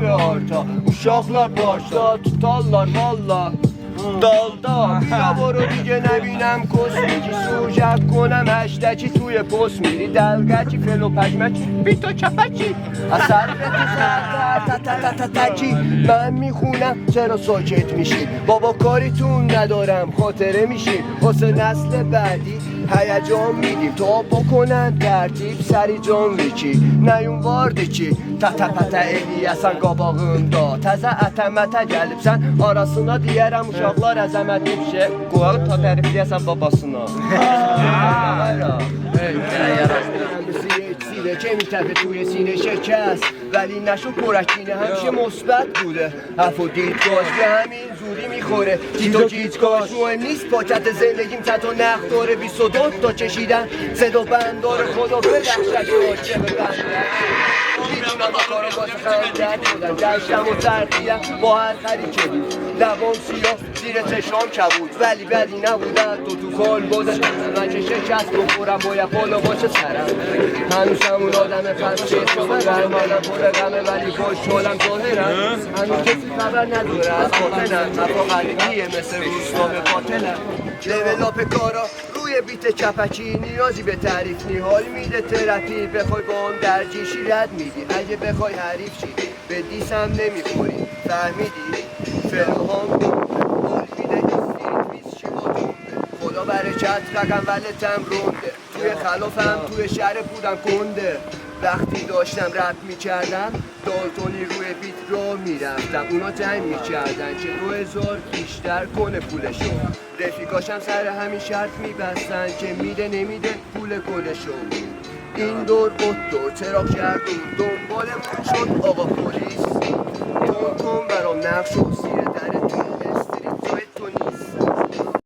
ve orta uşaqlar başda tutarlar valla dalda بیا برو دیگه نبینم کسمیکی سوژت کنم هشتکی توی پست میری دلگکی فلو پشمکی بی تو چپکی اثر به تو تکی من میخونم چرا ساکت میشی بابا کاریتون ندارم خاطره میشیم واسه نسل بعدی هیجان میدیم تا بکنن ترتیب سری جان ویکی نیون vardı Tata eləyəsən qabağında Təzə ətəmətə gəlibsən arasına deyərəm uşaqlar əzəmətli bir şey Qoyağı ta tərifləyəsən babasına سینه که میتپه توی سینه شکست ولی نشو پرکینه همیشه مثبت بوده حرف و دیدگاهش به همین زودی میخوره دید و گیجگاهش مهم نیست پاکت زندگیم تا نخ داره 22 تا چشیدن زد و بندار خدا ببخشش چه ببندن هیچ کارو واسه خندت بودن گشتم و ترقیم با هر خری که بود لبام سیاه زیر چشام کبود ولی بدی نبودن تو کال بازش من که شکست بخورم باید بالا باشه سرم هنوز همون آدم پس چشمه برمانم پر غمه ولی خوشحالم ظاهرم هنوز کسی خبر نداره از باطنم حفا قریبیه مثل روزنامه باطنم لولاپ کارا روی بیت چپکی نیازی به تعریف نی حال میده ترپی بخوای با هم درجیشی رد میدی اگه بخوای حریف چی به دیسم نمیخوری فهمیدی فلوهام حال میده استریت چی با خدا برکت رقم ولتم رونده توی خلافم توی شهر بودم کنده وقتی داشتم رپ میکردم دالتونی روی بیت را میرفتم اونا جنگ میکردن که 2000 بیشتر کنه پولشو رفیقاشم سر همین شرط میبستن که میده نمیده پول گلشو این دور بود دور چراغ کردون دنبالمون شد آقا پلیس تون برام نقش و زیر در تونست